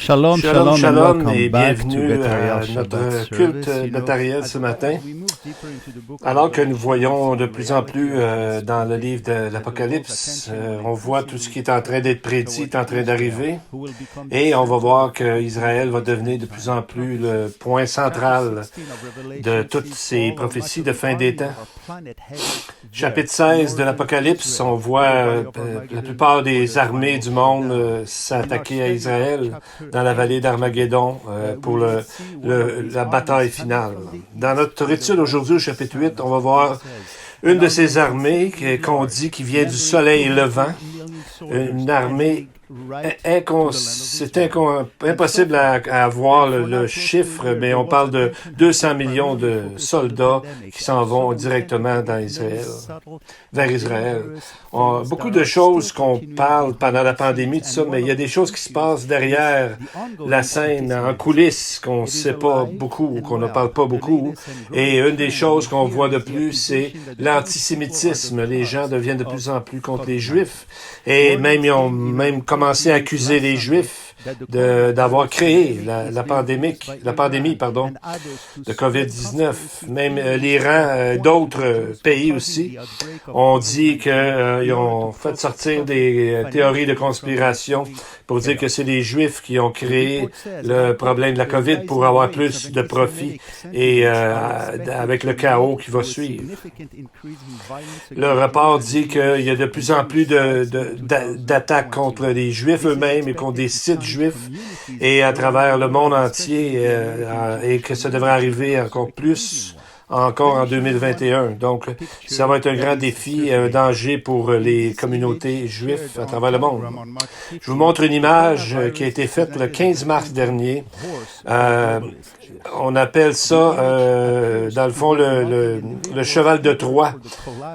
Shalom, Shalom, shalom, shalom et back to bienvenue à Bethariel notre Shabbat culte service. Bethariel ce matin. Alors Alors que nous voyons de plus en plus dans le livre de l'Apocalypse, on voit tout ce qui est en train d'être prédit, est en train d'arriver, et on va voir qu'Israël va devenir de plus en plus le point central de toutes ces prophéties de fin des temps. Chapitre 16 de l'Apocalypse, on voit la plupart des armées du monde s'attaquer à Israël dans la vallée d'Armageddon pour la bataille finale. Dans notre étude aujourd'hui, au chapitre 8, on va voir une de ces armées qu'on dit qui vient du soleil levant, une armée c'est impossible à avoir le chiffre, mais on parle de 200 millions de soldats qui s'en vont directement vers Israël. Beaucoup de choses qu'on parle pendant la pandémie, tout ça, mais il y a des choses qui se passent derrière la scène, en coulisses, qu'on ne sait pas beaucoup, qu'on ne parle pas beaucoup. Et une des choses qu'on voit de plus, c'est l'antisémitisme. Les gens deviennent de plus en plus contre les Juifs. Et même, ils ont même commencé à accuser les Juifs d'avoir créé la pandémie de COVID-19. Même l'Iran, d'autres pays aussi, ont dit qu'ils ont fait sortir des théories de conspiration pour dire que c'est les Juifs qui ont créé le problème de la COVID pour avoir plus de profit et avec le chaos qui va suivre. Le rapport dit qu'il y a de plus en plus d'attaques contre les Juifs eux-mêmes et contre des sites juifs et à travers le monde entier et que ça devrait arriver encore en 2021. Donc, ça va être un grand défi, un danger pour les communautés juives à travers le monde. Je vous montre une image qui a été faite le 15 mars dernier. On appelle ça, dans le fond, le cheval de Troie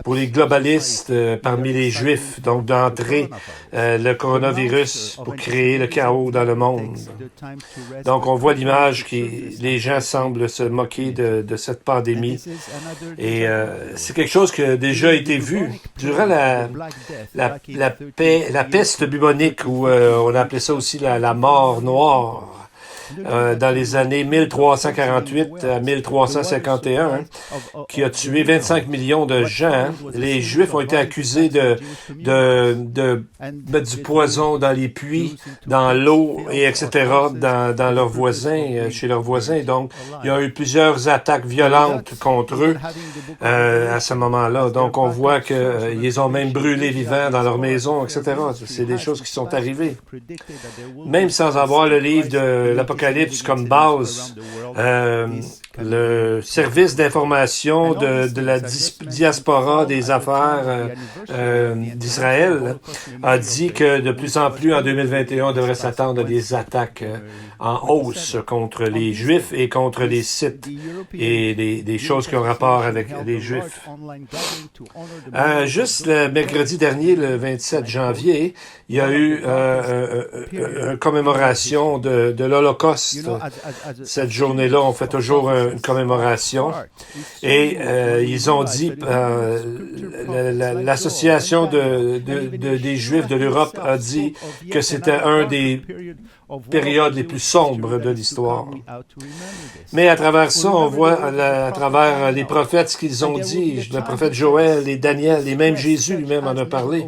pour les globalistes parmi les Juifs, donc d'entrer le coronavirus pour créer le chaos dans le monde. Donc, on voit l'image les gens semblent se moquer de cette pandémie. Et c'est quelque chose qui a déjà été vu durant la peste bubonique, où on appelait ça aussi la mort noire. Dans les années 1348 à 1351, qui a tué 25 millions de gens. Les Juifs ont été accusés de mettre du poison dans les puits, dans l'eau, et etc., dans leurs voisins, chez leurs voisins. Donc, il y a eu plusieurs attaques violentes contre eux à ce moment-là. Donc, on voit qu'ils ont même brûlé vivants dans leurs maisons, etc. C'est des choses qui sont arrivées. Même sans avoir le livre de l'Apocalypse comme base, le service d'information de la diaspora des affaires d'Israël a dit que de plus en plus en 2021, on devrait s'attendre à des attaques en hausse contre les Juifs et contre les sites et des choses qui ont rapport avec les Juifs. Juste le mercredi dernier, le 27 janvier, il y a eu une commémoration de l'Holocauste. Cette journée-là, on fait toujours une commémoration. Et ils ont dit, l'association des Juifs de l'Europe a dit que c'était un des périodes les plus sombres de l'histoire. Mais à travers ça, on voit à travers les prophètes ce qu'ils ont dit, le prophète Joël et Daniel, et même Jésus lui-même en a parlé.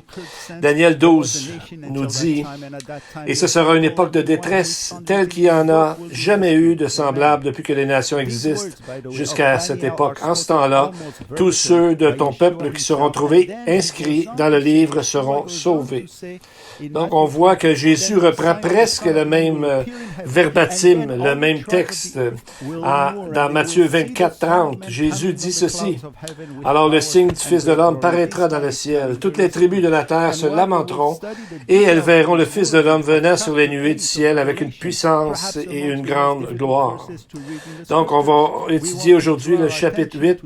Daniel 12 nous dit, « Et ce sera une époque de détresse, telle qu'il n'y en a jamais eu de semblable depuis que les nations existent jusqu'à cette époque. En ce temps-là, tous ceux de ton peuple qui seront trouvés inscrits dans le livre seront sauvés. » Donc, on voit que Jésus reprend presque le même verbatim, le même texte. Dans Matthieu 24, 30, Jésus dit ceci. « Alors le signe du Fils de l'homme paraîtra dans le ciel. Toutes les tribus de la terre se lamenteront et elles verront le Fils de l'homme venant sur les nuées du ciel avec une puissance et une grande gloire. » Donc, on va étudier aujourd'hui le chapitre 8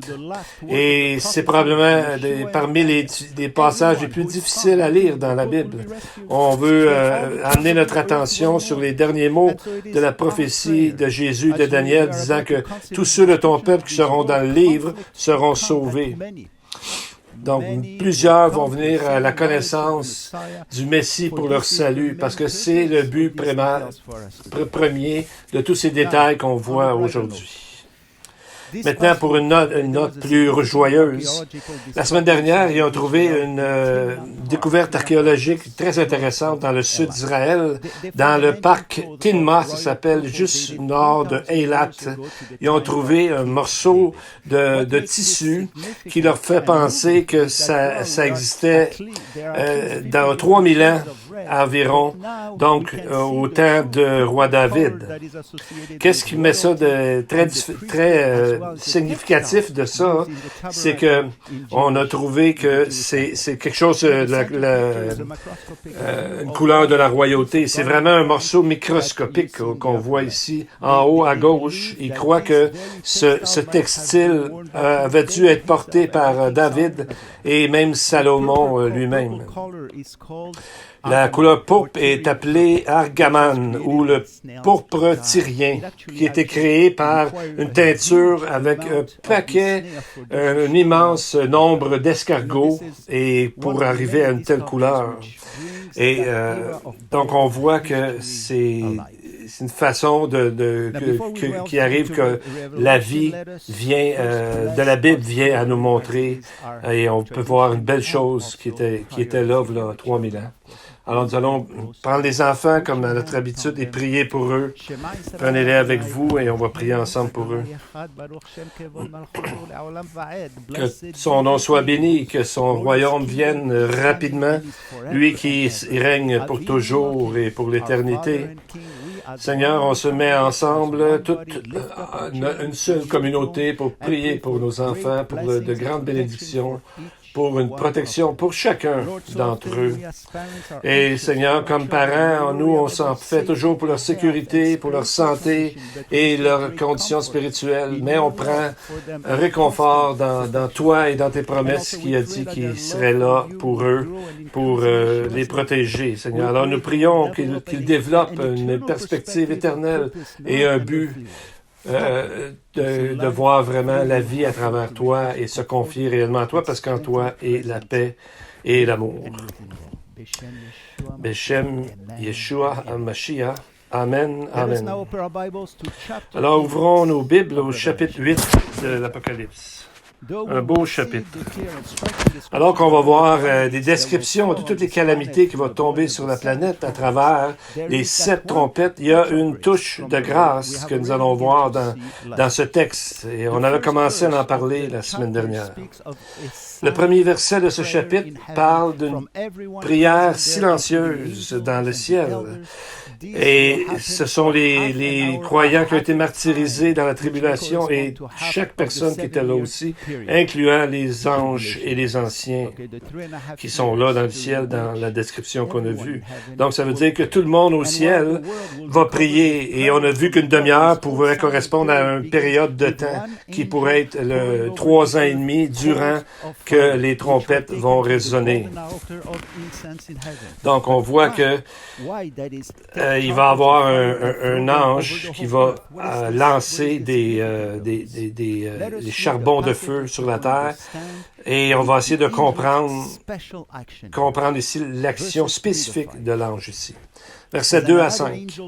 et c'est probablement parmi les passages les plus difficiles à lire dans la Bible. On veut amener notre attention sur les derniers mots de la prophétie de Jésus de Daniel, disant que tous ceux de ton peuple qui seront dans le livre seront sauvés. Donc, plusieurs vont venir à la connaissance du Messie pour leur salut, parce que c'est le but premier de tous ces détails qu'on voit aujourd'hui. Maintenant, pour une note plus joyeuse, la semaine dernière, ils ont trouvé une découverte archéologique très intéressante dans le sud d'Israël, dans le parc Tinma, ça s'appelle, juste nord de Eilat. Ils ont trouvé un morceau de tissu qui leur fait penser que ça existait dans 3000 ans environ, donc au temps de roi David. Qu'est-ce qui met ça de très significatif de ça? C'est que on a trouvé que c'est quelque chose, une couleur de la royauté. C'est vraiment un morceau microscopique qu'on voit ici en haut à gauche. Il croit que ce textile avait dû être porté par David et même Salomon lui-même. La couleur pourpre est appelée argaman ou le pourpre tyrien, qui était créé par une teinture avec un immense nombre d'escargots et pour arriver à une telle couleur. Et donc on voit que c'est une façon qui arrive que la vie vient de la Bible vient à nous montrer et on peut voir une belle chose qui était là, 3000 ans. Alors, nous allons prendre les enfants comme à notre habitude et prier pour eux. Prenez-les avec vous et on va prier ensemble pour eux. Que son nom soit béni, que son royaume vienne rapidement, lui qui règne pour toujours et pour l'éternité. Seigneur, on se met ensemble, toute une seule communauté pour prier pour nos enfants, pour de grandes bénédictions, pour une protection pour chacun d'entre eux. Et Seigneur, comme parents, nous, on s'en fait toujours pour leur sécurité, pour leur santé et leurs conditions spirituelles, mais on prend un réconfort dans toi et dans tes promesses qui a dit qu'il serait là pour eux, pour les protéger, Seigneur. Alors nous prions qu'ils développent une perspective éternelle et un but de voir vraiment la vie à travers toi et se confier réellement à toi, parce qu'en toi est la paix et l'amour. Beshem Yeshua HaMashiach. Amen, Amen. Alors ouvrons nos Bibles au chapitre 8 de l'Apocalypse. Un beau chapitre. Alors qu'on va voir des descriptions de toutes les calamités qui vont tomber sur la planète à travers les 7 trompettes, il y a une touche de grâce que nous allons voir dans ce texte. Et on avait commencé à en parler la semaine dernière. Le premier verset de ce chapitre parle d'une prière silencieuse dans le ciel. Et ce sont les croyants qui ont été martyrisés dans la tribulation et chaque personne qui était là aussi, incluant les anges et les anciens qui sont là dans le ciel dans la description qu'on a vue. Donc ça veut dire que tout le monde au ciel va prier et on a vu qu'une demi-heure pourrait correspondre à une période de temps qui pourrait être 3 ans et demi durant que les trompettes vont résonner. Donc on voit que il va y avoir un ange qui va lancer des charbons de feu sur la terre et on va essayer de comprendre ici l'action spécifique de l'ange ici. Versets 2 à 5.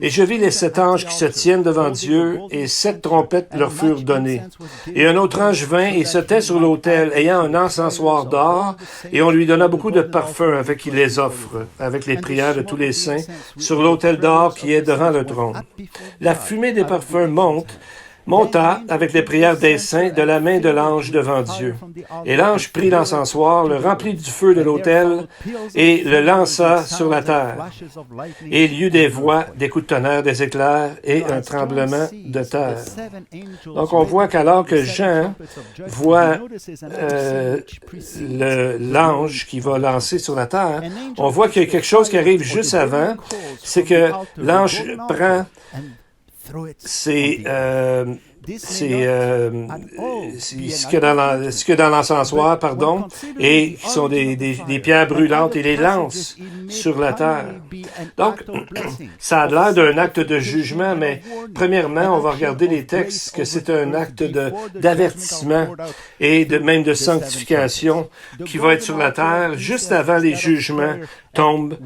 Et je vis les 7 anges qui se tiennent devant Dieu, et 7 trompettes leur furent données. Et un autre ange vint et se tait sur l'autel, ayant un encensoir d'or, et on lui donna beaucoup de parfums avec qu'il les offre, avec les prières de tous les saints, sur l'autel d'or qui est devant le trône. La fumée des parfums monta avec les prières des saints de la main de l'ange devant Dieu. Et l'ange prit l'encensoir, le remplit du feu de l'autel et le lança sur la terre. Et il y eut des voix, des coups de tonnerre, des éclairs et un tremblement de terre. Donc on voit qu'alors que Jean voit l'ange qui va lancer sur la terre, on voit qu'il y a quelque chose qui arrive juste avant, c'est que l'ange prend ce qu'il y a dans l'encensoir, pardon, et qui sont des pierres brûlantes, et les lance sur la terre. Donc, ça a l'air d'un acte de jugement, mais premièrement, on va regarder les textes que c'est un acte d'avertissement et même de sanctification qui va être sur la terre juste avant les jugements tombent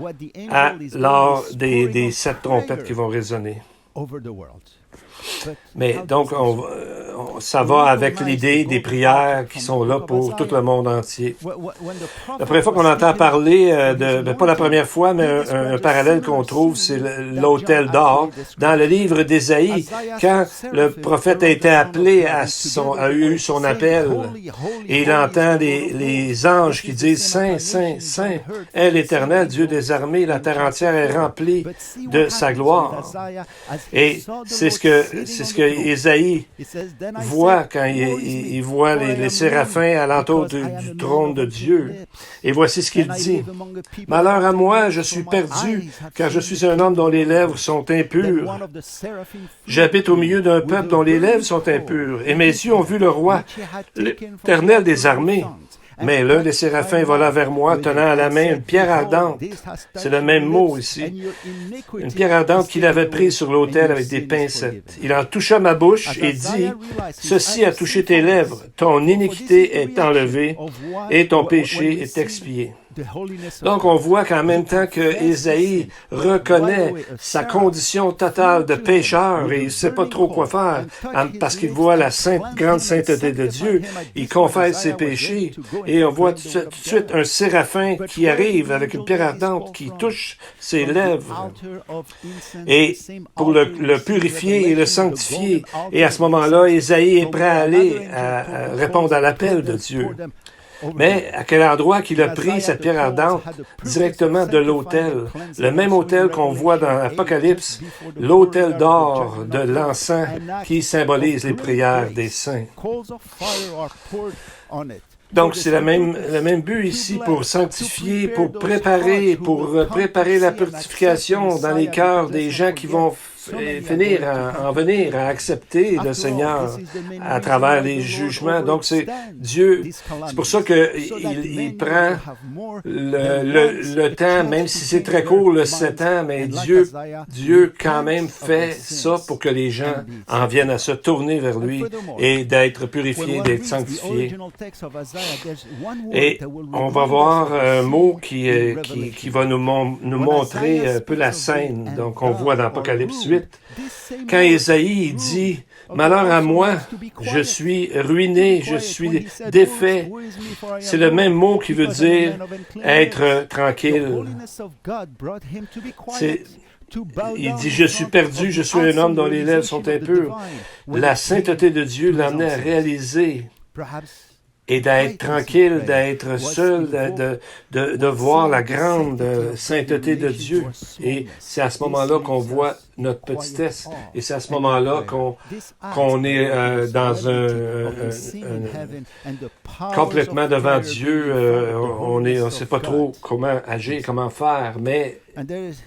lors des 7 trompettes qui vont résonner. Mais donc, ça va avec l'idée des prières qui sont là pour tout le monde entier. La première fois qu'on entend parler, pas la première fois, mais un parallèle qu'on trouve, c'est l'autel d'or dans le livre d'Ésaïe, quand le prophète a été appelé, a eu son appel, et il entend les anges qui disent « Saint, Saint, Saint est l'Éternel, Dieu des armées, la terre entière est remplie de sa gloire. » Et c'est ce que Ésaïe voit quand il voit les séraphins alentour du trône de Dieu. Et voici ce qu'il dit. « Malheur à moi, je suis perdu, car je suis un homme dont les lèvres sont impures. J'habite au milieu d'un peuple dont les lèvres sont impures, et mes yeux ont vu le roi, l'Éternel des armées. » Mais l'un des séraphins vola vers moi, tenant à la main une pierre ardente. C'est le même mot ici. Une pierre ardente qu'il avait prise sur l'autel avec des pincettes. Il en toucha ma bouche et dit, « Ceci a touché tes lèvres. Ton iniquité est enlevée et ton péché est expié. » Donc, on voit qu'en même temps que Ésaïe reconnaît sa condition totale de pécheur et il ne sait pas trop quoi faire parce qu'il voit la grande sainteté de Dieu, il confesse ses péchés et on voit tout de suite un séraphin qui arrive avec une pierre ardente qui touche ses lèvres et pour le purifier et le sanctifier. Et à ce moment-là, Ésaïe est prêt à aller à répondre à l'appel de Dieu. Mais à quel endroit qu'il a pris cette pierre ardente? Directement de l'autel. Le même autel qu'on voit dans l'Apocalypse, l'autel d'or de l'encens qui symbolise les prières des saints. Donc, c'est le même but ici pour sanctifier, pour préparer la purification dans les cœurs des gens qui vont venir à accepter le Seigneur à travers les jugements. Donc, c'est Dieu. C'est pour ça qu'il prend le temps, même si c'est très court, le 7 ans, mais Dieu quand même fait ça pour que les gens en viennent à se tourner vers lui et d'être purifiés, d'être sanctifiés. Et on va voir un mot qui va nous montrer un peu la scène. Donc, on voit dans Apocalypse 8, quand Ésaïe dit « Malheur à moi, je suis ruiné, je suis défait », c'est le même mot qui veut dire être tranquille. Il dit « Je suis perdu, je suis un homme dont les lèvres sont impures ». La sainteté de Dieu l'amenait à réaliser et d'être tranquille, d'être seul, de voir la grande sainteté de Dieu. Et c'est à ce moment-là qu'on voit notre petitesse. Et c'est à ce moment-là qu'on est dans complètement devant Dieu. On ne sait pas trop comment agir, comment faire, mais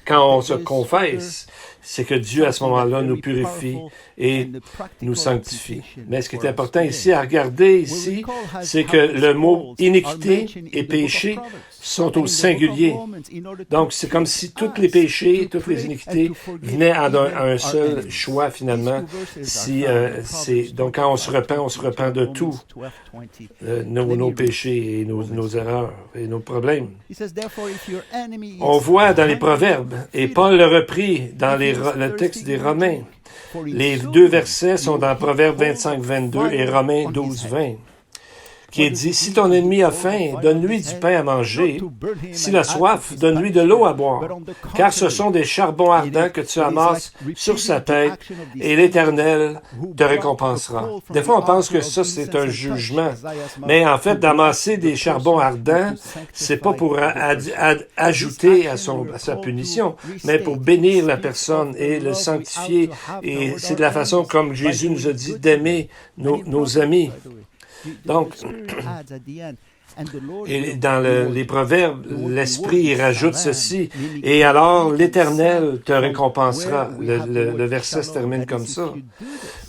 quand on se confesse, c'est que Dieu, à ce moment-là, nous purifie et nous sanctifie. Mais ce qui est important ici, à regarder ici, c'est que le mot iniquité et péché sont au singulier. Donc, c'est comme si tous les péchés, toutes les iniquités venaient à un seul choix, finalement. Donc, quand on se repent de tout, nos péchés et nos erreurs et nos problèmes. On voit dans les Proverbes, et Paul le reprit dans le texte des Romains. Les 2 versets sont dans Proverbes 25-22 et Romains 12-20. Qui est dit, « Si ton ennemi a faim, donne-lui du pain à manger. S'il a soif, donne-lui de l'eau à boire. Car ce sont des charbons ardents que tu amasses sur sa tête, et l'Éternel te récompensera. » Des fois, on pense que ça, c'est un jugement. Mais en fait, d'amasser des charbons ardents, c'est pas pour ajouter à sa punition, mais pour bénir la personne et le sanctifier. Et c'est de la façon comme Jésus nous a dit d'aimer nos amis. Donc, Et dans les proverbes, l'Esprit y rajoute ceci. Et alors, l'Éternel te récompensera. Le verset se termine comme ça.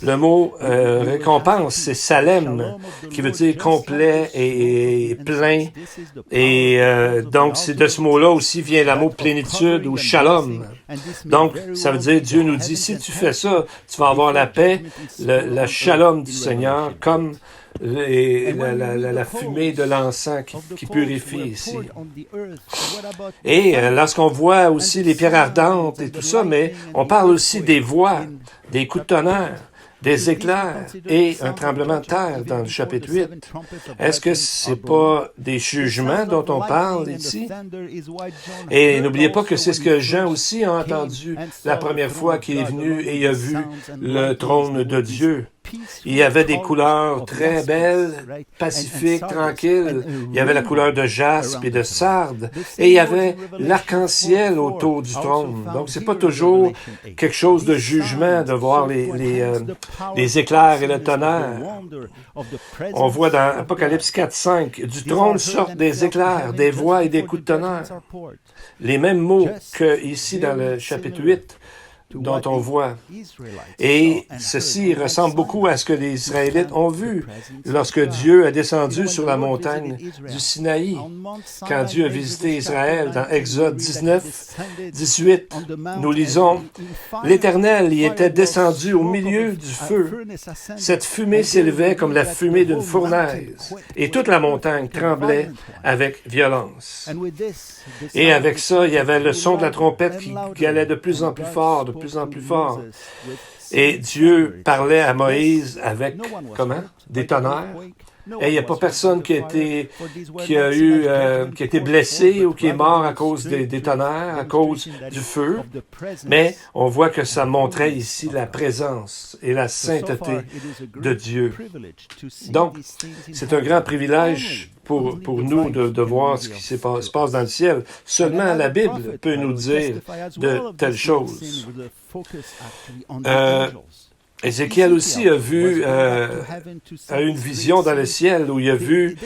Le mot récompense, c'est salem, qui veut dire complet et plein. Et donc, c'est de ce mot-là aussi vient le mot plénitude ou shalom. Donc, ça veut dire, Dieu nous dit, si tu fais ça, tu vas avoir la paix, la shalom du Seigneur, comme la fumée de l'encens qui purifie ici. Et lorsqu'on voit aussi les pierres ardentes et tout ça, mais on parle aussi des voix, des coups de tonnerre, des éclairs et un tremblement de terre dans le chapitre 8. Est-ce que c'est pas des jugements dont on parle ici? Et n'oubliez pas que c'est ce que Jean aussi a entendu la première fois qu'il est venu et il a vu le trône de Dieu. Il y avait des couleurs très belles, pacifiques, tranquilles. Il y avait la couleur de jaspe et de sarde. Et il y avait l'arc-en-ciel autour du trône. Donc, c'est pas toujours quelque chose de jugement de voir les éclairs et le tonnerre. On voit dans Apocalypse 4:5, du trône sortent des éclairs, des voix et des coups de tonnerre. Les mêmes mots que ici dans le chapitre 8. Dont on voit. Et ceci ressemble beaucoup à ce que les Israélites ont vu lorsque Dieu a descendu sur la montagne du Sinaï. Quand Dieu a visité Israël dans Exode 19-18, nous lisons « L'Éternel y était descendu au milieu du feu. Cette fumée s'élevait comme la fumée d'une fournaise, et toute la montagne tremblait avec violence. » Et avec ça, il y avait le son de la trompette qui allait de plus en plus fort, de plus en plus fort. Et Dieu parlait à Moïse avec, comment? Des tonnerres. Et il n'y a pas personne qui a été blessé ou qui est mort à cause des tonnerres, à cause du feu. Mais on voit que ça montrait ici la présence et la sainteté de Dieu. Donc, c'est un grand privilège pour nous de voir ce qui se passe dans le ciel. Seulement la Bible peut nous dire de telles choses. Ézéchiel aussi a vu une vision dans le ciel où il a vu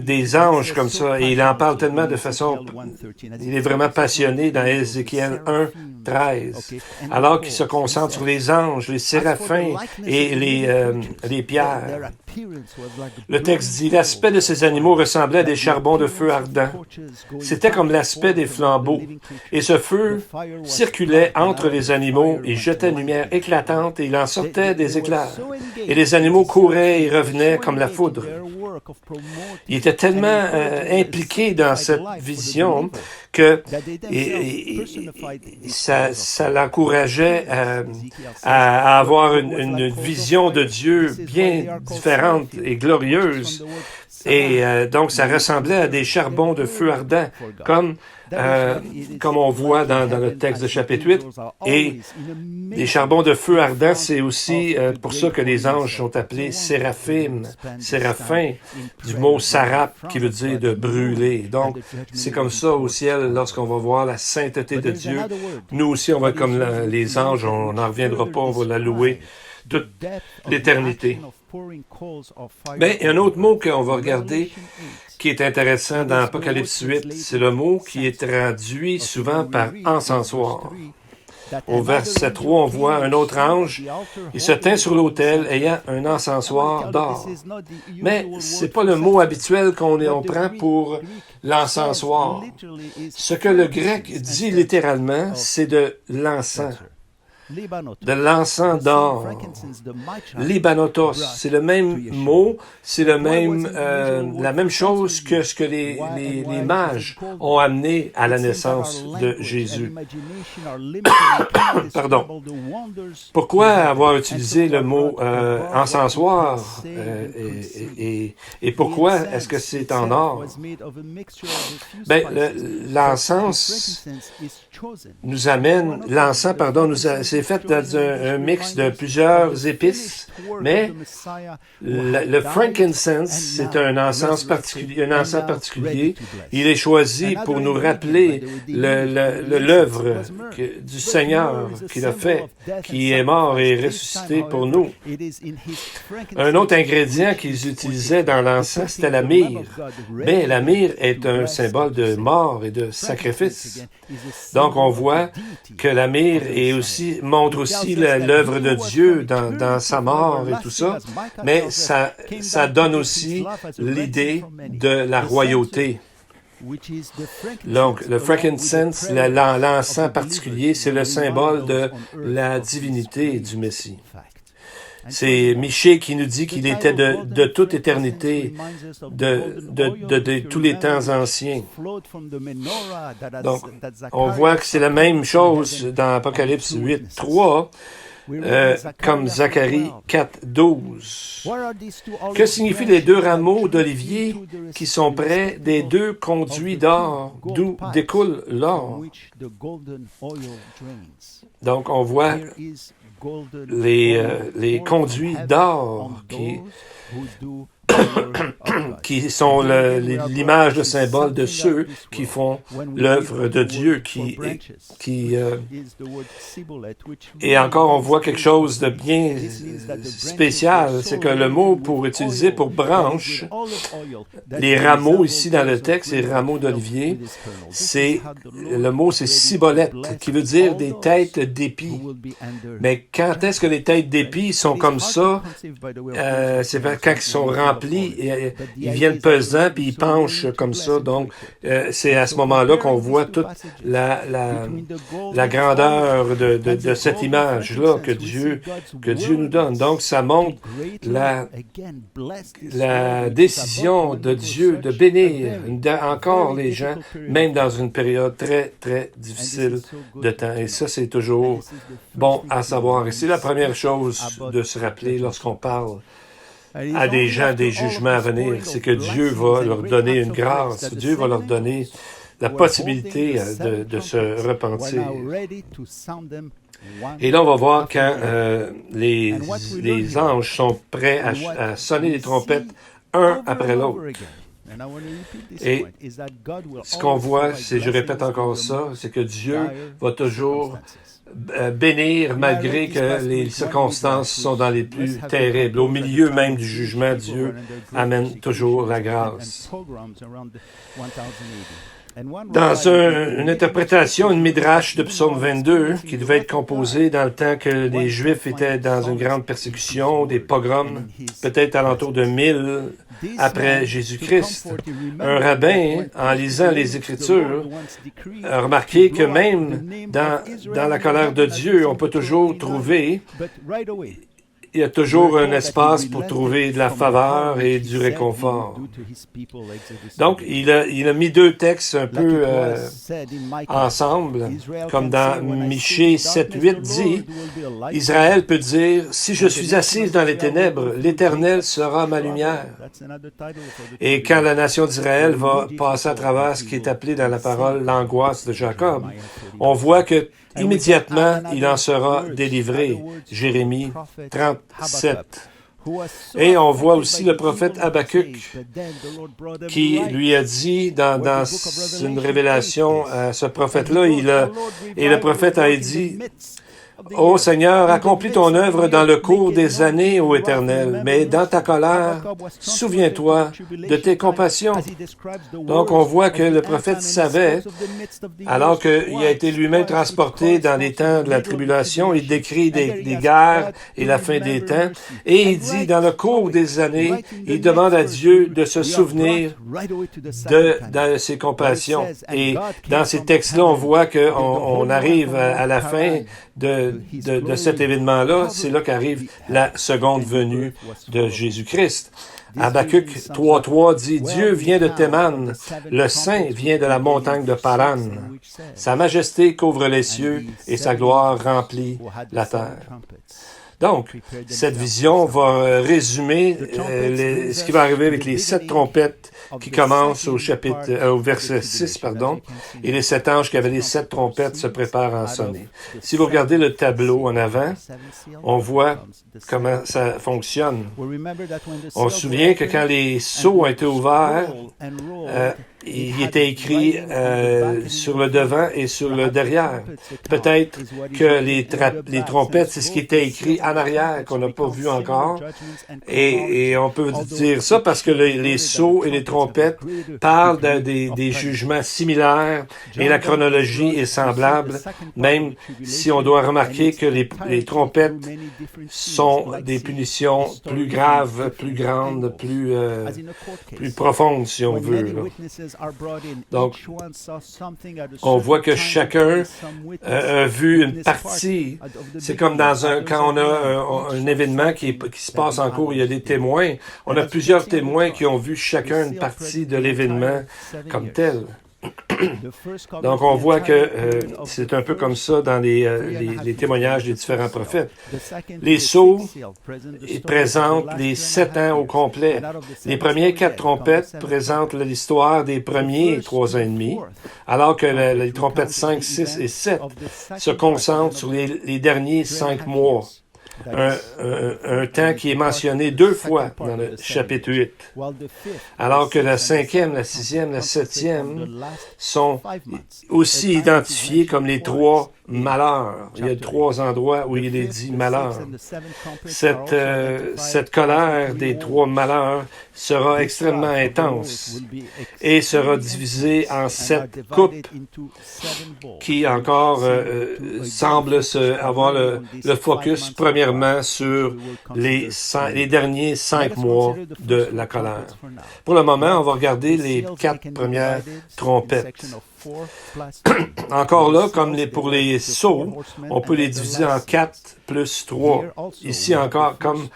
des anges comme ça, et il en parle tellement de façon... Il est vraiment passionné dans Ézéchiel 1:13, alors qu'il se concentre sur les anges, les séraphins et les pierres. Le texte dit, l'aspect de ces animaux ressemblait à des charbons de feu ardents. C'était comme l'aspect des flambeaux. Et ce feu circulait entre les animaux et jetait une lumière éclatante et il en sortait des éclairs. Et les animaux couraient et revenaient comme la foudre. Il était tellement impliqué dans cette vision que ça l'encourageait à avoir une vision de Dieu bien différente et glorieuse. Et donc, ça ressemblait à des charbons de feu ardent, comme on voit dans le texte de chapitre 8. Et les charbons de feu ardent, c'est aussi pour ça que les anges sont appelés séraphins, du mot sarap, qui veut dire de brûler. Donc, c'est comme ça au ciel, lorsqu'on va voir la sainteté de Dieu. Nous aussi, on va être comme les anges, on n'en reviendra pas, on va la louer toute l'éternité. Mais il y a un autre mot qu'on va regarder qui est intéressant dans Apocalypse 8, c'est le mot qui est traduit souvent par encensoir. Au verset 3, on voit un autre ange, il se tint sur l'autel ayant un encensoir d'or. Mais c'est pas le mot habituel qu'on prend pour l'encensoir. Ce que le grec dit littéralement, c'est de l'encens. De l'encens d'or. Libanotos, c'est le même mot, c'est la même chose que ce que les mages ont amené à la naissance de Jésus. Pardon. Pourquoi avoir utilisé le mot encensoir et pourquoi est-ce que c'est en or? L'encens nous amène, c'est c'est fait dans un mix de plusieurs épices, mais le frankincense, c'est un encens particulier. Il est choisi pour nous rappeler l'œuvre du Seigneur qu'il a fait, qui est mort et ressuscité pour nous. Un autre ingrédient qu'ils utilisaient dans l'encens, c'était la myrrhe. Mais la myrrhe est un symbole de mort et de sacrifice. Donc, on voit que la myrrhe montre aussi l'œuvre de Dieu dans sa mort et tout ça, mais ça donne aussi l'idée de la royauté. Donc, le frankincense, l'encens particulier, c'est le symbole de la divinité du Messie. C'est Michée qui nous dit qu'il était de toute éternité, de tous les temps anciens. Donc, on voit que c'est la même chose dans Apocalypse 8, 3, comme Zacharie 4, 12. Que signifient les deux rameaux d'olivier qui sont près des deux conduits d'or, d'où découle l'or? Donc, on voit les conduits d'or qui sont l'image, le symbole de ceux qui font l'œuvre de Dieu, et encore on voit quelque chose de bien spécial, c'est que le mot pour utiliser pour branche, les rameaux ici dans le texte, les rameaux d'olivier, le mot c'est cibolette, qui veut dire des têtes d'épis. Mais quand est-ce que les têtes d'épis sont comme ça? C'est quand ils sont remplis, et ils viennent pesant, puis ils penchent comme ça. Donc, c'est à ce moment-là qu'on voit toute la grandeur de cette image-là que Dieu nous donne. Donc, ça montre la décision de Dieu de bénir encore les gens, même dans une période très, très difficile de temps. Et ça, c'est toujours bon à savoir. Et c'est la première chose de se rappeler lorsqu'on parle à des gens des jugements à venir, c'est que Dieu va leur donner une grâce, Dieu va leur donner la possibilité de se repentir. Et là, on va voir quand les anges sont prêts à sonner les trompettes un après l'autre. Et ce qu'on voit, je répète encore ça, c'est que Dieu va toujours bénir malgré que les circonstances sont dans les plus terribles. Au milieu même du jugement, Dieu amène toujours la grâce. Dans une interprétation, une midrash de Psaume 22, qui devait être composée dans le temps que les Juifs étaient dans une grande persécution, des pogroms, peut-être alentour de 1000 après Jésus-Christ, un rabbin, en lisant les Écritures, a remarqué que même dans la colère de Dieu, on peut toujours trouver, il y a toujours un espace pour trouver de la faveur et du réconfort. Donc, il a mis deux textes un peu ensemble, comme dans Michée 7.8 dit, Israël peut dire, « Si je suis assise dans les ténèbres, l'Éternel sera ma lumière. » Et quand la nation d'Israël va passer à travers ce qui est appelé dans la parole l'angoisse de Jacob, on voit que immédiatement, il en sera délivré. Jérémie 37. Et on voit aussi le prophète Habakkuk qui lui a dit dans une révélation à ce prophète-là, et le prophète a dit, « Ô Seigneur, accomplis ton œuvre dans le cours des années, ô Éternel, mais dans ta colère, souviens-toi de tes compassions. » Donc, on voit que le prophète savait, alors qu'il a été lui-même transporté dans les temps de la tribulation, il décrit des guerres et la fin des temps, et il dit, dans le cours des années, il demande à Dieu de se souvenir de ses compassions. Et dans ces textes-là, on voit qu'on arrive à la fin de cet événement-là, c'est là qu'arrive la seconde venue de Jésus-Christ. Habakkuk 3.3 dit, « Dieu vient de Théman, le Saint vient de la montagne de Paran. Sa majesté couvre les cieux et sa gloire remplit la terre. » Donc, cette vision va résumer ce qui va arriver avec les 7 trompettes qui commencent au verset 6, et les 7 anges qui avaient les 7 trompettes se préparent à en sonner. Si vous regardez le tableau en avant, on voit comment ça fonctionne. On se souvient que quand les sceaux ont été ouverts, il était écrit sur le devant et sur le derrière. Peut-être que les trompettes, c'est ce qui était écrit en arrière, qu'on n'a pas vu encore. Et on peut dire ça parce que les sceaux et les trompettes parlent des jugements similaires et la chronologie est semblable, même si on doit remarquer que les trompettes sont des punitions plus graves, plus grandes, plus profondes, si on veut. Là. Donc, on voit que chacun a vu une partie. C'est comme quand on a un événement qui se passe en cours, il y a des témoins. On a plusieurs témoins qui ont vu chacun une partie de l'événement comme tel. Donc, on voit que c'est un peu comme ça dans les témoignages des différents prophètes. Les sceaux présentent les 7 ans au complet. Les premiers 4 trompettes présentent l'histoire des premiers 3 ans et demi, alors que les trompettes 5, 6 et 7 se concentrent sur les derniers 5 mois. Un temps qui est mentionné 2 fois dans le chapitre 8, alors que la 5e, la 6e, la 7e sont aussi identifiés comme les 3 malheurs. Il y a 3 endroits où il est dit malheur. Cette colère des 3 malheurs sera extrêmement intense et sera divisée en 7 coupes qui encore semblent avoir le focus premièrement sur les derniers 5 mois de la colère. Pour le moment, on va regarder les 4 premières trompettes. Encore là, comme pour les sceaux, on peut les diviser en 4 plus 3. Ici encore, comme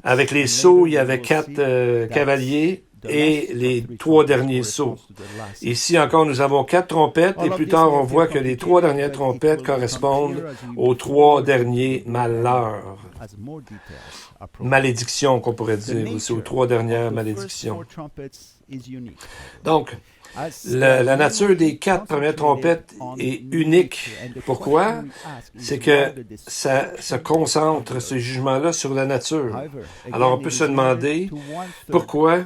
avec les sceaux, il y avait 4 cavaliers et les 3 derniers sceaux. Ici encore, nous avons 4 trompettes et plus tard, on voit que les 3 dernières trompettes correspondent aux 3 derniers malheurs. Malédictions, qu'on pourrait dire, aussi aux 3 dernières malédictions. Donc, la nature des 4 premières trompettes est unique. Pourquoi? C'est que ça se concentre, ce jugement-là, sur la nature. Alors, on peut se demander pourquoi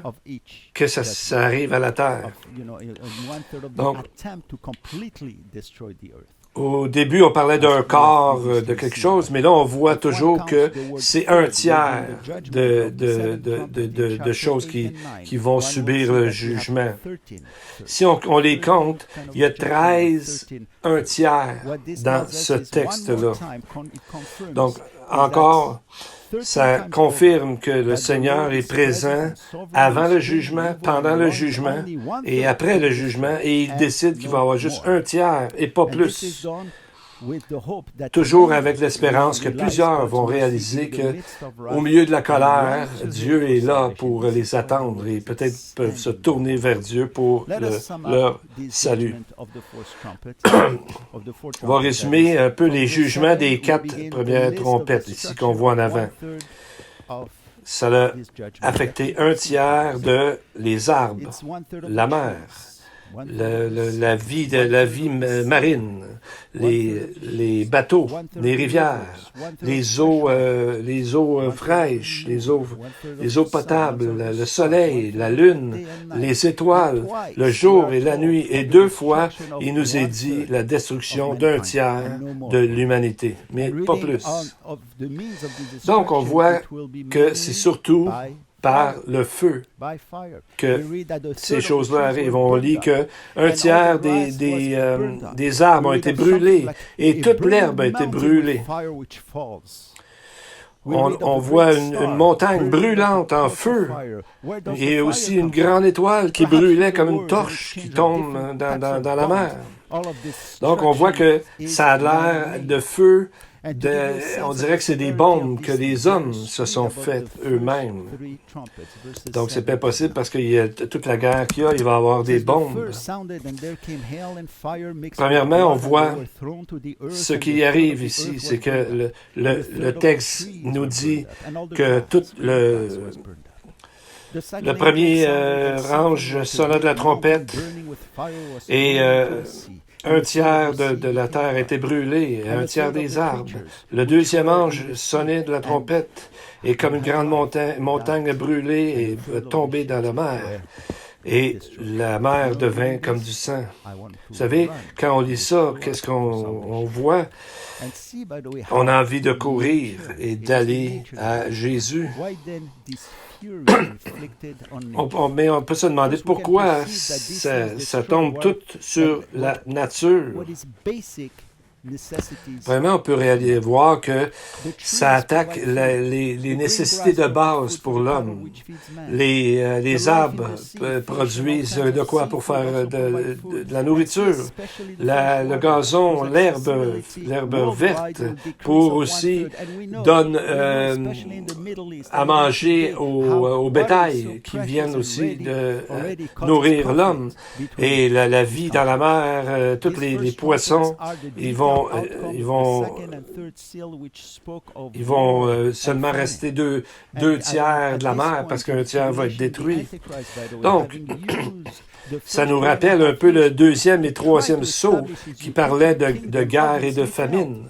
que ça arrive à la Terre. Donc, au début, on parlait d'un quart de quelque chose, mais là, on voit toujours que c'est 1/3 de choses qui vont subir le jugement. Si on les compte, il y a 13 1/3 dans ce texte-là. Donc, encore, ça confirme que le Seigneur est présent avant le jugement, pendant le jugement et après le jugement, et il décide qu'il va y avoir juste 1/3 et pas plus. Toujours avec l'espérance que plusieurs vont réaliser que, au milieu de la colère, Dieu est là pour les attendre et peut-être peuvent se tourner vers Dieu pour leur salut. On va résumer un peu les jugements des 4 premières trompettes ici qu'on voit en avant. Ça a affecté 1/3 de les arbres, la mer, la vie marine, les bateaux, les rivières, les eaux fraîches, les eaux potables, le soleil, la lune, les étoiles, le jour et la nuit. Et 2 fois, il nous est dit la destruction d'1/3 de l'humanité, mais pas plus. Donc, on voit que c'est surtout par le feu que ces choses-là arrivent. On lit que 1/3 des arbres ont été brûlés et toute l'herbe a été brûlée. On voit une montagne brûlante en feu et aussi une grande étoile qui brûlait comme une torche qui tombe dans la mer. Donc, on voit que ça a l'air de feu on dirait que c'est des bombes que les hommes se sont faites eux-mêmes. Donc, c'est pas possible parce qu'il y a toute la guerre qu'il y a, il va y avoir des bombes. Premièrement, on voit ce qui arrive ici, c'est que le texte nous dit que tout le premier ange sonna de la trompette et un tiers de la terre a été brûlé, un tiers des arbres. Le deuxième ange sonnait de la trompette et comme une grande montagne a brûlé et tombé dans la mer. Et la mer devint comme du sang. Vous savez, quand on lit ça, qu'est-ce qu'on voit? On a envie de courir et d'aller à Jésus. Mais on peut se demander pourquoi ça tombe tout sur la nature. Vraiment, on peut voir que ça attaque les nécessités de base pour l'homme. Les arbres produisent de quoi pour faire de la nourriture. Le gazon, l'herbe verte, pour aussi donne à manger au bétail qui viennent aussi de nourrir l'homme. Et la vie dans la mer, tous les poissons, ils vont seulement rester deux tiers de la mer parce qu'un tiers va être détruit. Donc, ça nous rappelle un peu le deuxième et troisième sceau qui parlait de guerre et de famine.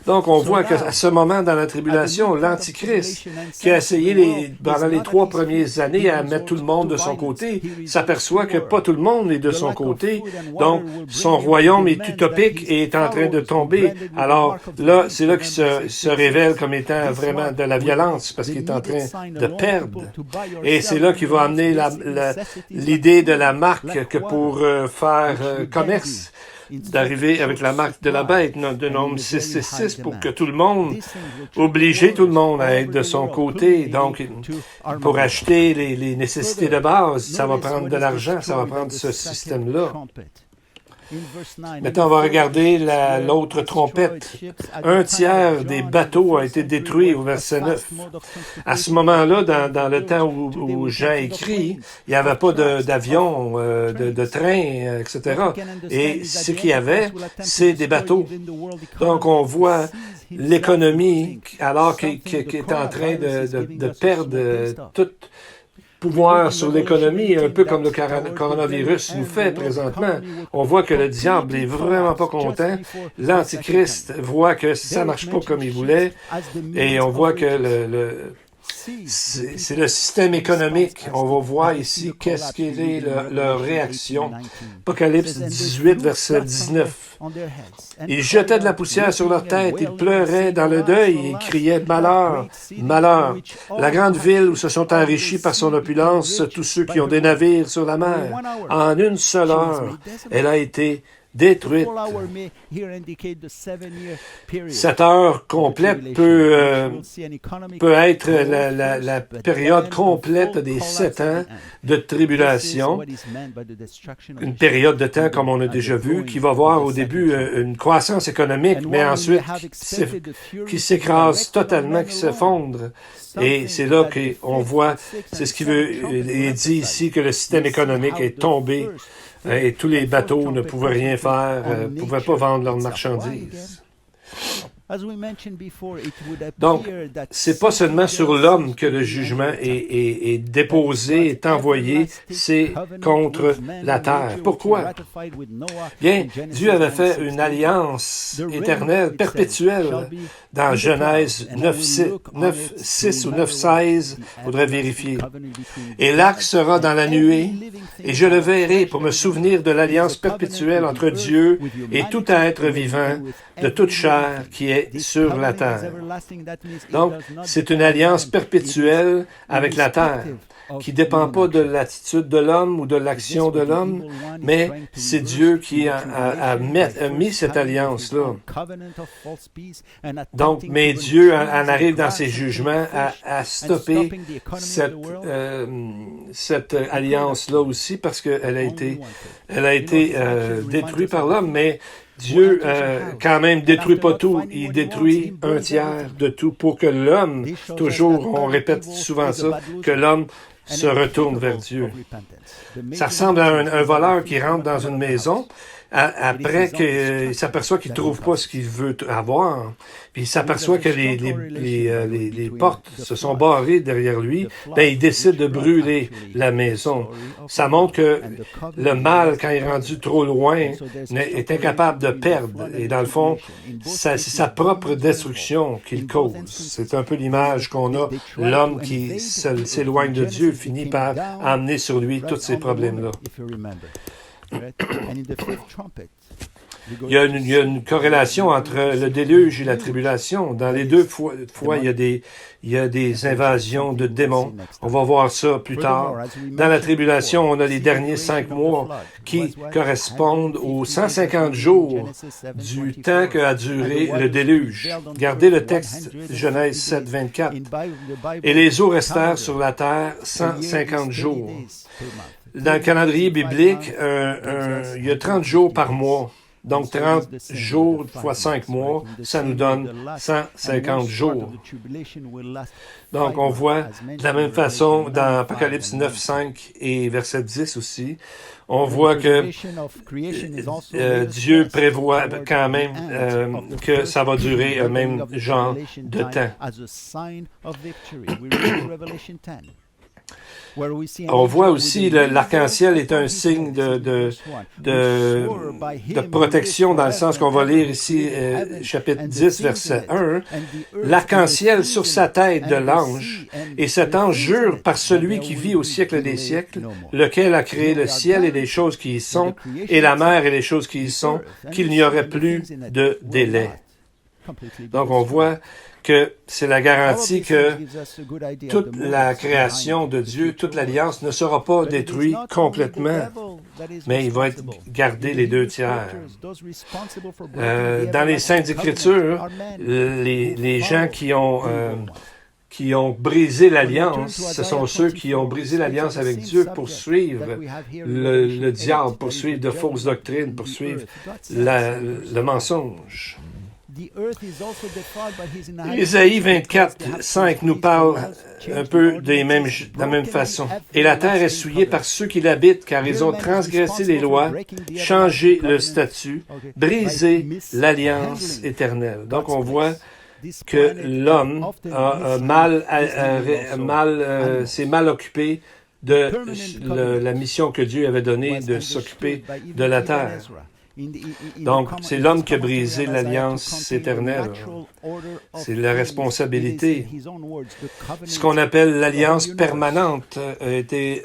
Donc, on voit qu'à ce moment dans la tribulation, l'Antichrist, qui a essayé pendant les 3 premières années à mettre tout le monde de son côté, s'aperçoit que pas tout le monde est de son côté. Donc, son royaume est utopique et est en train de tomber. Alors là, c'est là qu'il se révèle comme étant vraiment de la violence, parce qu'il est en train de perdre. Et c'est là qu'il va amener l'idée de la marque que pour faire commerce, d'arriver avec la marque de la bête, de nombre 666, pour que tout le monde, obliger tout le monde à être de son côté. Donc, pour acheter les nécessités de base, ça va prendre de l'argent, ça va prendre ce système-là. Maintenant, on va regarder l'autre trompette. Un tiers des bateaux a été détruit au verset 9. À ce moment-là, dans le temps où Jean écrit, il n'y avait pas d'avion, de train, etc. Et ce qu'il y avait, c'est des bateaux. Donc, on voit l'économie, alors qu'il est en train de perdre toute pouvoir sur l'économie, un peu comme le coronavirus nous fait présentement. On voit que le diable est vraiment pas content. L'Antichrist voit que ça marche pas comme il voulait. Et on voit que c'est le système économique. On va voir ici qu'est-ce qu'elle est leur réaction. Apocalypse 18, verset 19. Ils jetaient de la poussière sur leur tête, ils pleuraient dans le deuil et criaient « Malheur, malheur ». La grande ville où se sont enrichis par son opulence tous ceux qui ont des navires sur la mer. En une seule heure, elle a été détruite. Cette heure complète peut être la période complète des 7 ans de tribulation, une période de temps, comme on a déjà vu, qui va voir au début une croissance économique, mais ensuite qui s'écrase totalement, qui s'effondre. Et c'est là qu'on voit, c'est ce qu'il veut, il dit ici que le système économique est tombé. Et tous les bateaux ne pouvaient rien faire, ne pouvaient pas vendre leurs marchandises. Donc, c'est pas seulement sur l'homme que le jugement est déposé, est envoyé, c'est contre la terre. Pourquoi? Bien, Dieu avait fait une alliance éternelle, perpétuelle, dans Genèse 9:6 ou 9:16, il faudrait vérifier. Et l'arc sera dans la nuée, et je le verrai pour me souvenir de l'alliance perpétuelle entre Dieu et tout être vivant de toute chair qui est sur la terre. Donc, c'est une alliance perpétuelle avec la terre, qui ne dépend pas de l'attitude de l'homme ou de l'action de l'homme, mais c'est Dieu qui a mis cette alliance-là. Donc, mais Dieu en arrive dans ses jugements à stopper cette alliance-là aussi, parce qu'elle a été détruite par l'homme, mais Dieu, quand même, détruit pas tout. Il détruit un tiers de tout pour que l'homme, toujours, on répète souvent ça, que l'homme se retourne vers Dieu. Ça ressemble à un voleur qui rentre dans une maison après qu'il s'aperçoit qu'il ne trouve pas ce qu'il veut avoir, puis il s'aperçoit que les portes se sont barrées derrière lui, ben il décide de brûler la maison. Ça montre que le mal, quand il est rendu trop loin, est incapable de perdre. Et dans le fond, c'est sa propre destruction qu'il cause. C'est un peu l'image qu'on a. L'homme qui s'éloigne de Dieu finit par emmener sur lui tous ces problèmes-là. Il y a une corrélation entre le déluge et la tribulation. Dans les deux fois, il y a des invasions de démons. On va voir ça plus tard. Dans la tribulation, on a les derniers 5 mois qui correspondent aux 150 jours du temps qu'a duré le déluge. Regardez le texte Genèse 7, 24. Et les eaux restèrent sur la terre 150 jours. Dans le calendrier biblique, il y a 30 jours par mois. Donc, 30 jours fois 5 mois, ça nous donne 150 jours. Donc, on voit de la même façon dans Apocalypse 9, 5 et verset 10 aussi, on voit que Dieu prévoit quand même que ça va durer un même genre de temps. On voit aussi l'arc-en-ciel est un signe de protection dans le sens qu'on va lire ici, chapitre 10, verset 1. L'arc-en-ciel sur sa tête de l'ange, et cet ange jure par celui qui vit au siècle des siècles, lequel a créé le ciel et les choses qui y sont, et la mer et les choses qui y sont, qu'il n'y aurait plus de délai. Donc on voit que c'est la garantie que toute la création de Dieu, toute l'alliance ne sera pas détruite complètement, mais il va être gardé les 2 tiers. Dans les Saintes Écritures, les gens qui ont brisé l'alliance, ce sont ceux qui ont brisé l'alliance avec Dieu pour suivre le diable, pour suivre de fausses doctrines, pour suivre le mensonge. Ésaïe 24, 5 nous parle un peu de la même façon. « Et la terre est souillée par ceux qui l'habitent, car ils ont transgressé les lois, changé le statut, brisé l'alliance éternelle. » Donc, on voit que l'homme s'est mal occupé de la mission que Dieu avait donnée de s'occuper de la terre. Donc, c'est l'homme qui a brisé l'alliance éternelle. C'est la responsabilité. Ce qu'on appelle l'alliance permanente a été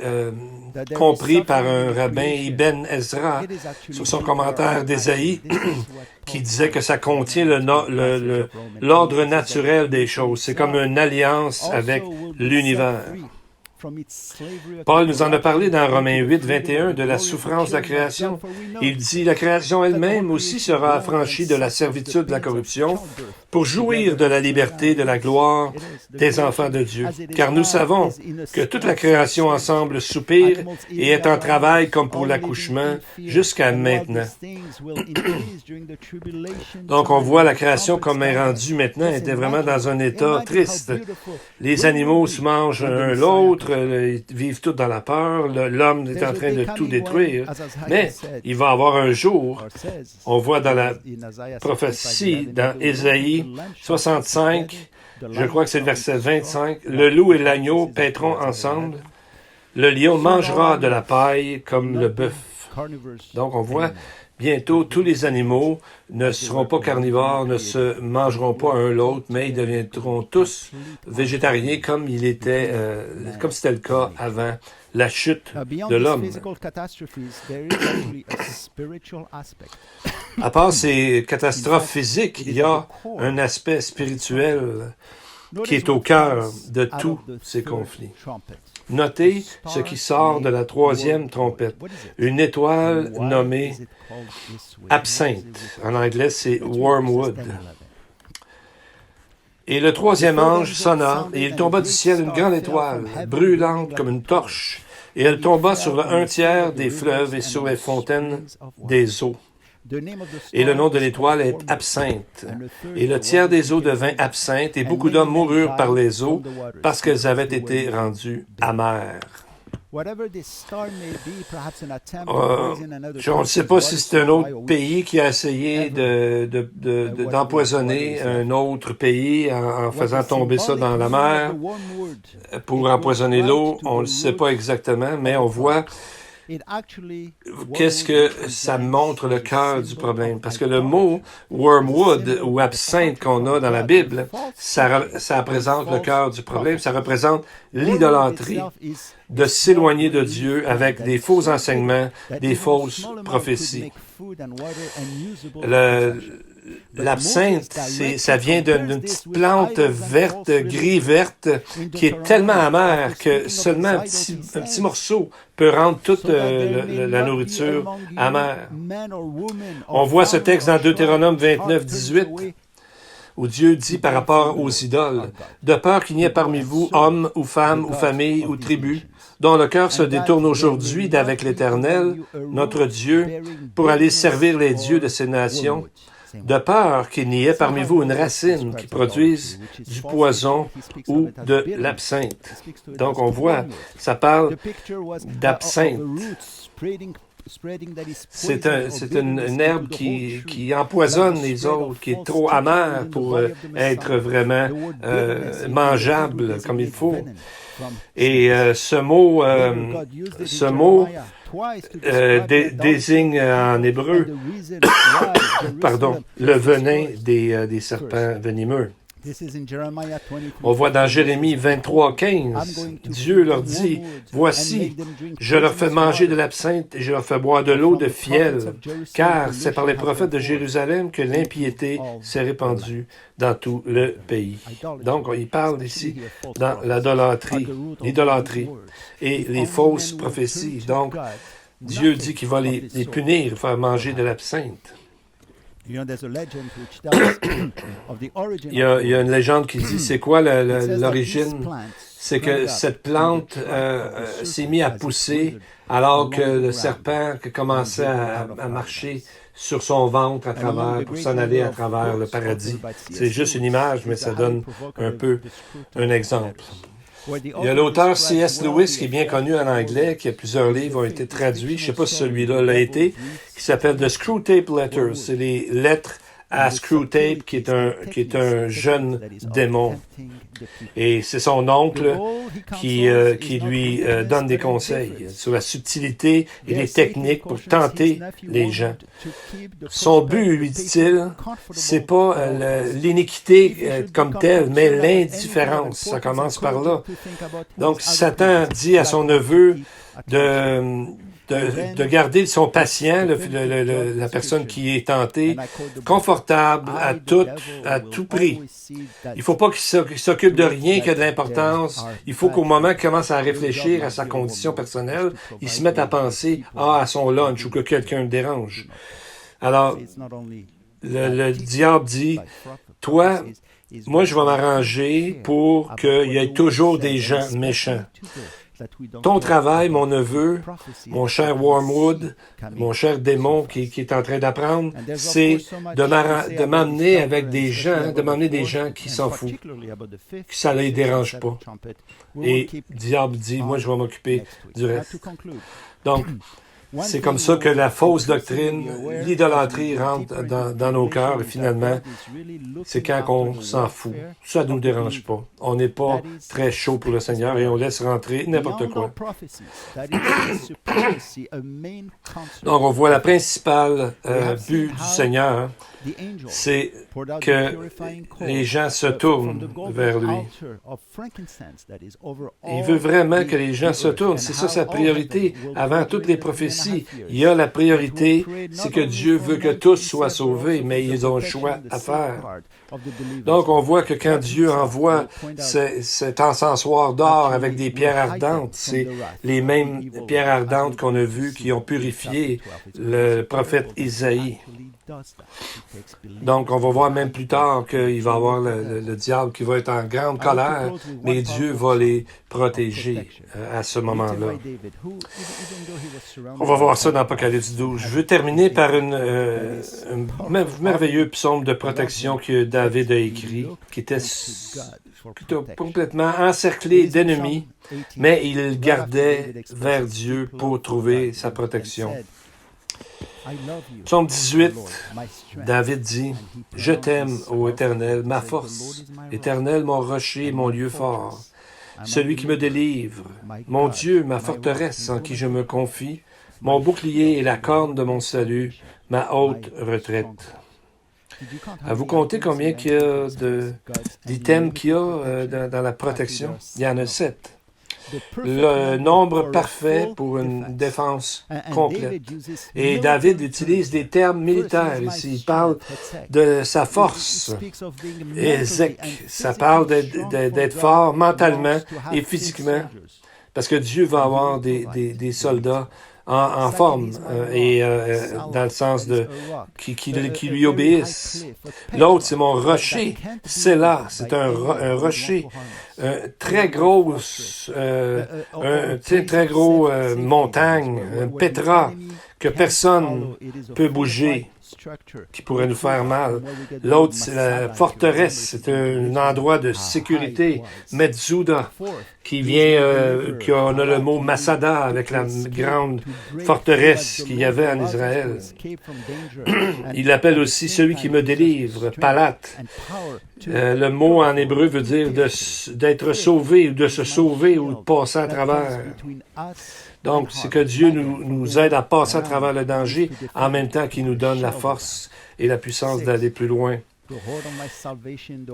compris par un rabbin, Ibn Ezra, sur son commentaire d'Ésaïe, qui disait que ça contient l'ordre naturel des choses. C'est comme une alliance avec l'univers. Paul nous en a parlé dans Romains 8, 21 de la souffrance de la création. Il dit, la création elle-même aussi sera affranchie de la servitude de la corruption pour jouir de la liberté, de la gloire des enfants de Dieu. Car nous savons que toute la création ensemble soupire et est en travail comme pour l'accouchement jusqu'à maintenant. Donc on voit la création comme elle est rendue maintenant, elle était vraiment dans un état triste. Les animaux se mangent un l'autre, ils vivent tous dans la peur, l'homme est en train de tout détruire, mais il va y avoir un jour, on voit dans la prophétie, dans Ésaïe 65, je crois que c'est le verset 25, le loup et l'agneau paîtront ensemble, le lion mangera de la paille comme le bœuf. Donc on voit bientôt, tous les animaux ne seront pas carnivores, ne se mangeront pas un l'autre, mais ils deviendront tous végétariens comme comme c'était le cas avant la chute de l'homme. À part ces catastrophes physiques, il y a un aspect spirituel qui est au cœur de tous ces conflits. Notez ce qui sort de la 3e trompette. Une étoile nommée absinthe. En anglais, c'est wormwood. Et le 3e ange sonna, et il tomba du ciel une grande étoile, brûlante comme une torche, et elle tomba sur le 1/3 des fleuves et sur les fontaines des eaux. Et le nom de l'étoile est absinthe. Et le tiers des eaux devint absinthe, et beaucoup d'hommes moururent par les eaux, parce qu'elles avaient été rendues amères. On ne sait pas si c'est un autre pays qui a essayé d'empoisonner un autre pays en faisant tomber ça dans la mer pour empoisonner l'eau. On ne le sait pas exactement, mais on voit qu'est-ce que ça montre le cœur du problème. Parce que le mot wormwood ou absinthe qu'on a dans la Bible, ça représente le cœur du problème. Ça représente l'idolâtrie, de s'éloigner de Dieu avec des faux enseignements, des fausses prophéties. L'absinthe, ça vient d'une petite plante verte, gris-verte, qui est tellement amère que seulement un petit morceau peut rendre toute la nourriture amère. On voit ce texte dans Deutéronome 29, 18, où Dieu dit par rapport aux idoles, « De peur qu'il n'y ait parmi vous homme ou femme ou famille ou tribu, dont le cœur se détourne aujourd'hui d'avec l'Éternel, notre Dieu, pour aller servir les dieux de ces nations, de peur qu'il n'y ait parmi vous une racine qui produise du poison ou de l'absinthe. » Donc on voit, ça parle d'absinthe. C'est une herbe qui empoisonne les autres, qui est trop amère pour être vraiment mangeable comme il faut. Et ce mot désigne en hébreu le venin des serpents venimeux. On voit dans Jérémie 23, 15, Dieu leur dit, « Voici, je leur fais manger de l'absinthe et je leur fais boire de l'eau de fiel, car c'est par les prophètes de Jérusalem que l'impiété s'est répandue dans tout le pays. » Donc, il parle ici dans l'idolâtrie et les fausses prophéties. Donc, Dieu dit qu'il va les punir, faire manger de l'absinthe. Il y a une légende qui dit, c'est quoi l'origine? C'est que cette plante s'est mise à pousser alors que le serpent commençait à marcher sur son ventre à travers, pour s'en aller à travers le paradis. C'est juste une image, mais ça donne un peu un exemple. Il y a l'auteur C.S. Lewis, qui est bien connu en anglais, qui a plusieurs livres ont été traduits. Je ne sais pas si celui-là l'a été, qui s'appelle The Screwtape Letters. C'est les lettres à Screwtape, qui est un jeune démon. Et c'est son oncle qui lui donne des conseils sur la subtilité et les techniques pour tenter les gens. Son but, lui dit-il, c'est pas l'iniquité comme telle, mais l'indifférence. Ça commence par là. Donc, Satan dit à son neveu de garder son patient, la personne qui est tentée, confortable à tout prix. Il ne faut pas qu'il s'occupe de rien qui a de l'importance. Il faut qu'au moment qu'il commence à réfléchir à sa condition personnelle, il se mette à penser à son lunch ou que quelqu'un le dérange. Alors, le diable dit, toi, moi je vais m'arranger pour qu'il y ait toujours des gens méchants. Ton travail, mon neveu, mon cher Wormwood, mon cher démon qui est en train d'apprendre, c'est de m'amener avec des gens, de m'amener des gens qui s'en foutent, que ça ne les dérange pas. Et le diable dit, moi je vais m'occuper du reste. Donc, c'est comme ça que la fausse doctrine, l'idolâtrie rentre dans nos cœurs et finalement, c'est quand on s'en fout. Ça ne nous dérange pas. On n'est pas très chaud pour le Seigneur et on laisse rentrer n'importe quoi. Donc, on voit la principale but du Seigneur, c'est que les gens se tournent vers lui. Il veut vraiment que les gens se tournent. C'est ça sa priorité. Avant toutes les prophéties, il y a la priorité, c'est que Dieu veut que tous soient sauvés, mais ils ont le choix à faire. Donc, on voit que quand Dieu envoie cet encensoir d'or avec des pierres ardentes, c'est les mêmes pierres ardentes qu'on a vues qui ont purifié le prophète Isaïe. Donc, on va voir même plus tard qu'il va y avoir le diable qui va être en grande colère, mais Dieu va les protéger à ce moment-là. On va voir ça dans Apocalypse 12. Je veux terminer par un merveilleux psaume de protection que David a écrit, qui était complètement encerclé d'ennemis, mais il gardait vers Dieu pour trouver sa protection. Psaume 18, David dit, « Je t'aime, ô Éternel, ma force, Éternel, mon rocher, mon lieu fort, celui qui me délivre, mon Dieu, ma forteresse en qui je me confie, mon bouclier et la corne de mon salut, ma haute retraite. » À vous compter combien qu'il y a d'items qu'il y a dans la protection? Il y en a 7. Le nombre parfait pour une défense complète. Et David utilise des termes militaires ici. Il parle de sa force. Ezek, ça parle d'être fort mentalement et physiquement. Parce que Dieu va avoir des soldats en forme et dans le sens de qui lui obéissent. L'autre, c'est mon rocher. C'est là, c'est un rocher. Très grosse, très gros montagne, un pétra que personne peut bouger, qui pourrait nous faire mal. L'autre, c'est la forteresse, c'est un endroit de sécurité, Metzuda, qui on a le mot Masada avec la grande forteresse qu'il y avait en Israël. Il l'appelle aussi celui qui me délivre, Palat. Le mot en hébreu veut dire d'être sauvé, ou de se sauver, ou de passer à travers. Donc, c'est que Dieu nous aide à passer à travers le danger, en même temps qu'il nous donne la force et la puissance d'aller plus loin.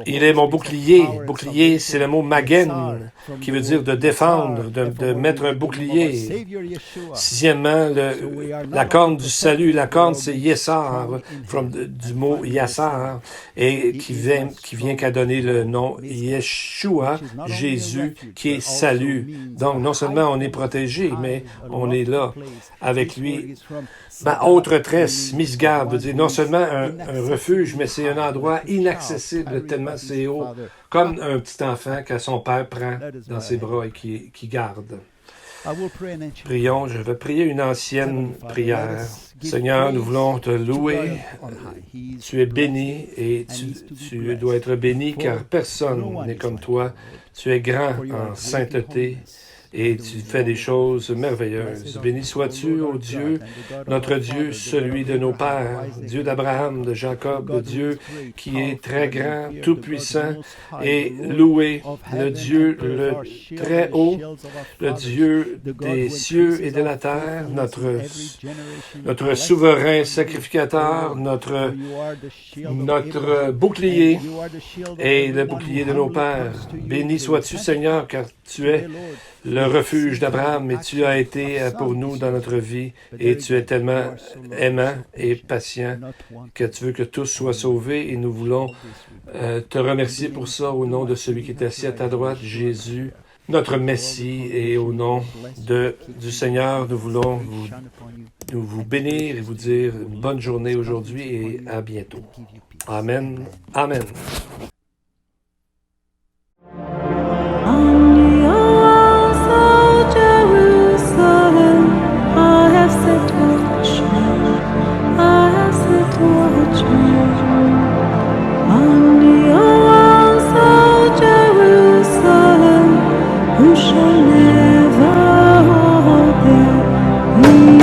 Il est mon bouclier. Bouclier, c'est le mot magen, qui veut dire de défendre, de mettre un bouclier. Sixièmement, la corne du salut. La corne, c'est Yessar, du mot Yassar, et qui vient qu'à donner le nom Yeshua, Jésus, qui est salut. Donc, non seulement on est protégé, mais on est là avec lui. Ma haute retraite, Misgab, veut dire non seulement un refuge, mais c'est un endroit inaccessible, tellement c'est haut, comme un petit enfant que son père prend dans ses bras et qui garde. Prions, je vais prier une ancienne prière. Seigneur, nous voulons te louer. Tu es béni et tu dois être béni car personne n'est comme toi. Tu es grand en sainteté. Et tu fais des choses merveilleuses. Béni sois-tu, ô Dieu, notre Dieu, celui de nos pères, Dieu d'Abraham, de Jacob, le Dieu qui est très grand, tout-puissant, et loué, le Dieu le très haut, le Dieu des cieux et de la terre, notre souverain sacrificateur, notre bouclier et le bouclier de nos pères. Béni sois-tu, Seigneur, car tu es le refuge d'Abraham, et tu as été pour nous dans notre vie, et tu es tellement aimant et patient que tu veux que tous soient sauvés, et nous voulons te remercier pour ça au nom de celui qui est assis à ta droite, Jésus, notre Messie, et au nom du Seigneur, nous voulons vous bénir et vous dire une bonne journée aujourd'hui et à bientôt. Amen. Amen. Who shall never hold their